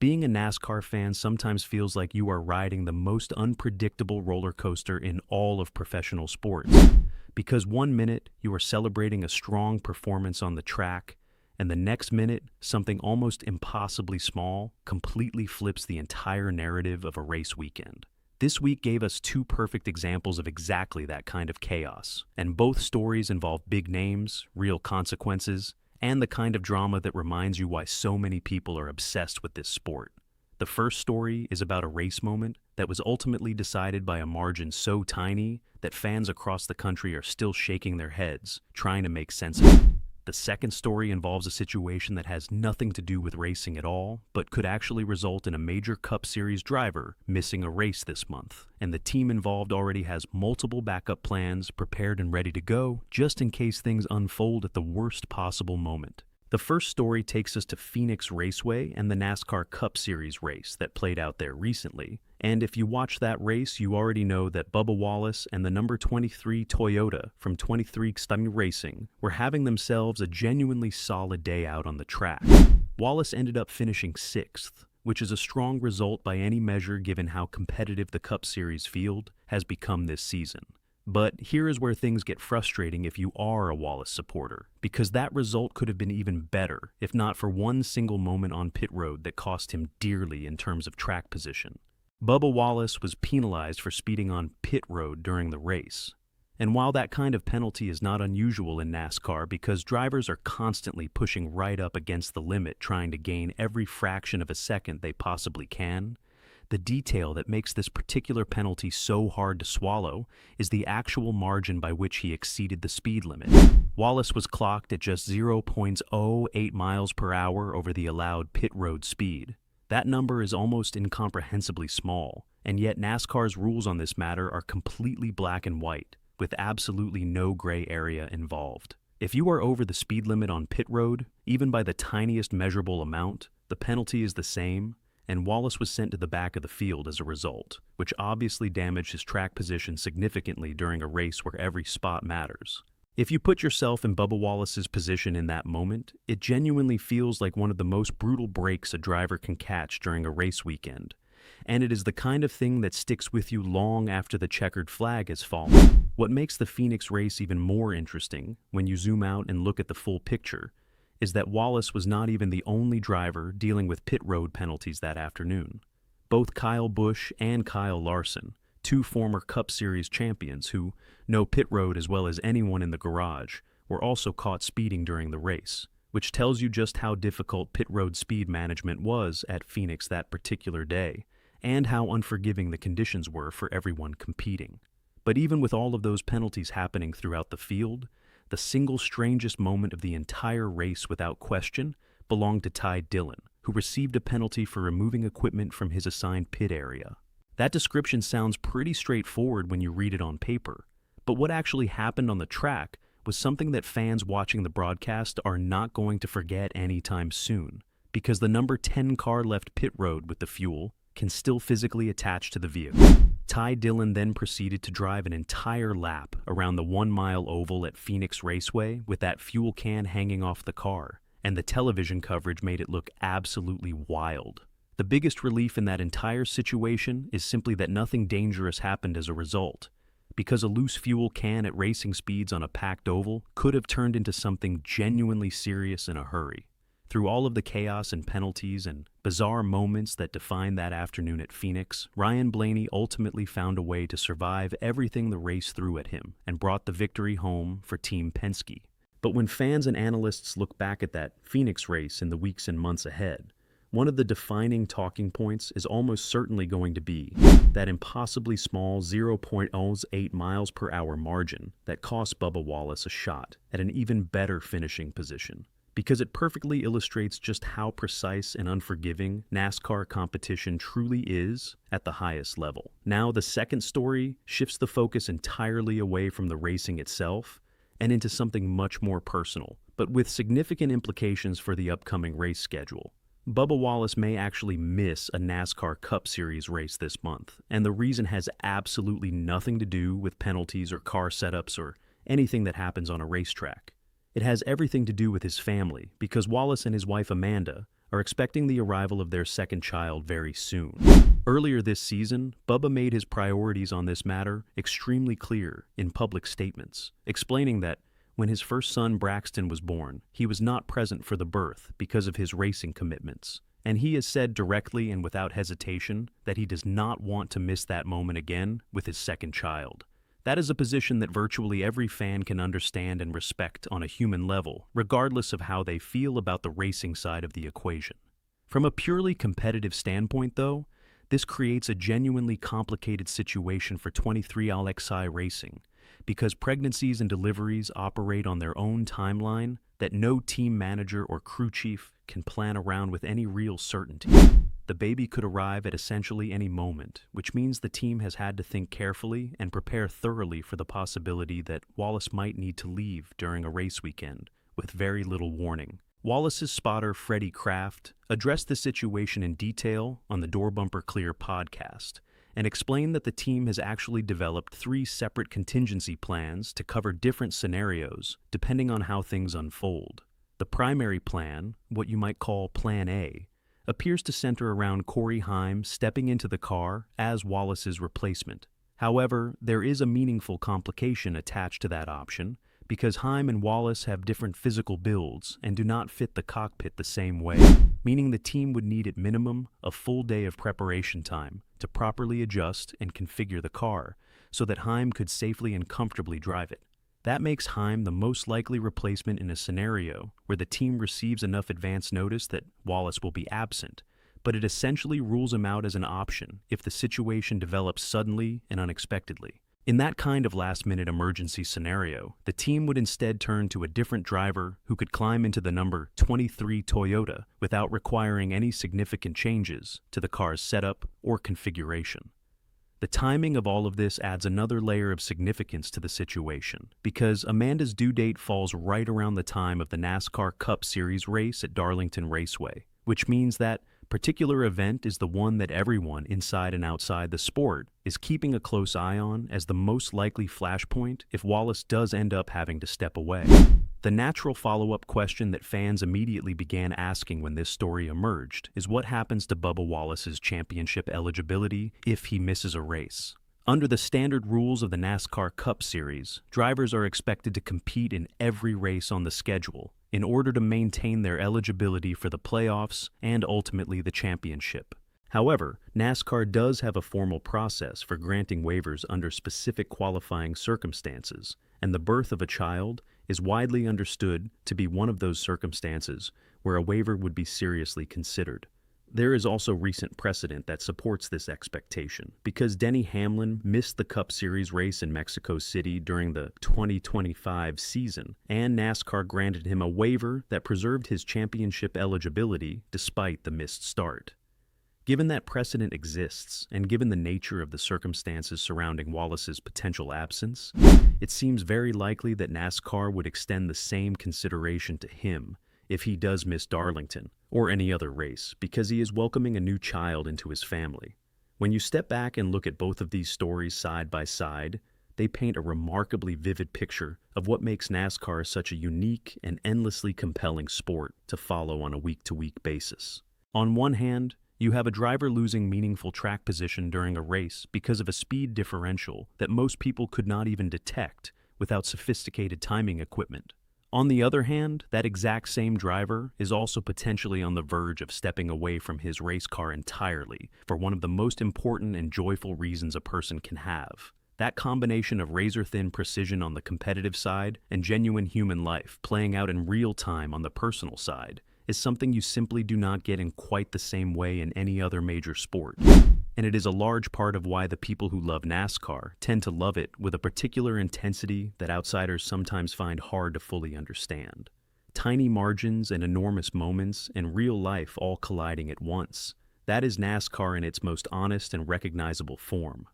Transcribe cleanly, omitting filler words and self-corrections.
Being a NASCAR fan sometimes feels like you are riding the most unpredictable roller coaster in all of professional sports. Because one minute you are celebrating a strong performance on the track, and the next minute something almost impossibly small completely flips the entire narrative of a race weekend. This week gave us two perfect examples of exactly that kind of chaos, and both stories involve big names, real consequences, and the kind of drama that reminds you why so many people are obsessed with this sport. The first story is about a race moment that was ultimately decided by a margin so tiny that fans across the country are still shaking their heads, trying to make sense of it. The second story involves a situation that has nothing to do with racing at all, but could actually result in a major Cup Series driver missing a race this month, and the team involved already has multiple backup plans prepared and ready to go, just in case things unfold at the worst possible moment. The first story takes us to Phoenix Raceway and the NASCAR Cup Series race that played out there recently. And if you watch that race, you already know that Bubba Wallace and the number 23 Toyota from 23 Stunning Racing were having themselves a genuinely solid day out on the track. Wallace ended up finishing 6th, which is a strong result by any measure given how competitive the Cup Series field has become this season. But here is where things get frustrating if you are a Wallace supporter, because that result could have been even better if not for one single moment on pit road that cost him dearly in terms of track position. Bubba Wallace was penalized for speeding on pit road during the race. And while that kind of penalty is not unusual in NASCAR because drivers are constantly pushing right up against the limit trying to gain every fraction of a second they possibly can, the detail that makes this particular penalty so hard to swallow is the actual margin by which he exceeded the speed limit. Wallace was clocked at just 0.08 miles per hour over the allowed pit road speed. That number is almost incomprehensibly small, and yet NASCAR's rules on this matter are completely black and white, with absolutely no gray area involved. If you are over the speed limit on pit road, even by the tiniest measurable amount, the penalty is the same, and Wallace was sent to the back of the field as a result, which obviously damaged his track position significantly during a race where every spot matters. If you put yourself in Bubba Wallace's position in that moment, it genuinely feels like one of the most brutal breaks a driver can catch during a race weekend, and it is the kind of thing that sticks with you long after the checkered flag has fallen. What makes the Phoenix race even more interesting, when you zoom out and look at the full picture, is that Wallace was not even the only driver dealing with pit road penalties that afternoon. Both Kyle Busch and Kyle Larson, two former Cup Series champions who know pit road as well as anyone in the garage, were also caught speeding during the race, which tells you just how difficult pit road speed management was at Phoenix that particular day, and how unforgiving the conditions were for everyone competing. But even with all of those penalties happening throughout the field, the single strangest moment of the entire race without question belonged to Ty Dillon, who received a penalty for removing equipment from his assigned pit area. That description sounds pretty straightforward when you read it on paper, but what actually happened on the track was something that fans watching the broadcast are not going to forget anytime soon, because the number 10 car left pit road with the fuel can still physically attach to the vehicle. Ty Dillon then proceeded to drive an entire lap around the 1-mile oval at Phoenix Raceway with that fuel can hanging off the car, and the television coverage made it look absolutely wild. The biggest relief in that entire situation is simply that nothing dangerous happened as a result, because a loose fuel can at racing speeds on a packed oval could have turned into something genuinely serious in a hurry. Through all of the chaos and penalties and bizarre moments that defined that afternoon at Phoenix, Ryan Blaney ultimately found a way to survive everything the race threw at him and brought the victory home for Team Penske. But when fans and analysts look back at that Phoenix race in the weeks and months ahead, one of the defining talking points is almost certainly going to be that impossibly small 0.08 miles per hour margin that cost Bubba Wallace a shot at an even better finishing position, because it perfectly illustrates just how precise and unforgiving NASCAR competition truly is at the highest level. Now, the second story shifts the focus entirely away from the racing itself and into something much more personal, but with significant implications for the upcoming race schedule. Bubba Wallace may actually miss a NASCAR Cup Series race this month, and the reason has absolutely nothing to do with penalties or car setups or anything that happens on a racetrack. It has everything to do with his family, because Wallace and his wife Amanda are expecting the arrival of their second child very soon. Earlier this season, Bubba made his priorities on this matter extremely clear in public statements, explaining that when his first son Braxton was born, he was not present for the birth because of his racing commitments. And he has said directly and without hesitation that he does not want to miss that moment again with his second child. That is a position that virtually every fan can understand and respect on a human level, regardless of how they feel about the racing side of the equation. From a purely competitive standpoint, though, this creates a genuinely complicated situation for 23XI Racing, because pregnancies and deliveries operate on their own timeline that no team manager or crew chief can plan around with any real certainty. The baby could arrive at essentially any moment, which means the team has had to think carefully and prepare thoroughly for the possibility that Wallace might need to leave during a race weekend with very little warning. Wallace's spotter, Freddie Kraft, addressed the situation in detail on the Door Bumper Clear podcast and explained that the team has actually developed 3 separate contingency plans to cover different scenarios depending on how things unfold. The primary plan, what you might call Plan A, appears to center around Corey Heim stepping into the car as Wallace's replacement. However, there is a meaningful complication attached to that option because Heim and Wallace have different physical builds and do not fit the cockpit the same way, meaning the team would need at minimum a full day of preparation time to properly adjust and configure the car so that Heim could safely and comfortably drive it. That makes Heim the most likely replacement in a scenario where the team receives enough advance notice that Wallace will be absent, but it essentially rules him out as an option if the situation develops suddenly and unexpectedly. In that kind of last-minute emergency scenario, the team would instead turn to a different driver who could climb into the number 23 Toyota without requiring any significant changes to the car's setup or configuration. The timing of all of this adds another layer of significance to the situation, because Amanda's due date falls right around the time of the NASCAR Cup Series race at Darlington Raceway, which means that particular event is the one that everyone inside and outside the sport is keeping a close eye on as the most likely flashpoint if Wallace does end up having to step away. The natural follow-up question that fans immediately began asking when this story emerged is what happens to Bubba Wallace's championship eligibility if he misses a race. Under the standard rules of the NASCAR Cup Series, drivers are expected to compete in every race on the schedule in order to maintain their eligibility for the playoffs and ultimately the championship. However, NASCAR does have a formal process for granting waivers under specific qualifying circumstances, and the birth of a child is widely understood to be one of those circumstances where a waiver would be seriously considered. There is also recent precedent that supports this expectation, because Denny Hamlin missed the Cup Series race in Mexico City during the 2025 season, and NASCAR granted him a waiver that preserved his championship eligibility despite the missed start. Given that precedent exists, and given the nature of the circumstances surrounding Wallace's potential absence, it seems very likely that NASCAR would extend the same consideration to him if he does miss Darlington or any other race, because he is welcoming a new child into his family. When you step back and look at both of these stories side by side, they paint a remarkably vivid picture of what makes NASCAR such a unique and endlessly compelling sport to follow on a week-to-week basis. On one hand, you have a driver losing meaningful track position during a race because of a speed differential that most people could not even detect without sophisticated timing equipment. On the other hand, that exact same driver is also potentially on the verge of stepping away from his race car entirely for one of the most important and joyful reasons a person can have. That combination of razor-thin precision on the competitive side and genuine human life playing out in real time on the personal side is something you simply do not get in quite the same way in any other major sport. And it is a large part of why the people who love NASCAR tend to love it with a particular intensity that outsiders sometimes find hard to fully understand. Tiny margins and enormous moments and real life all colliding at once. That is NASCAR in its most honest and recognizable form.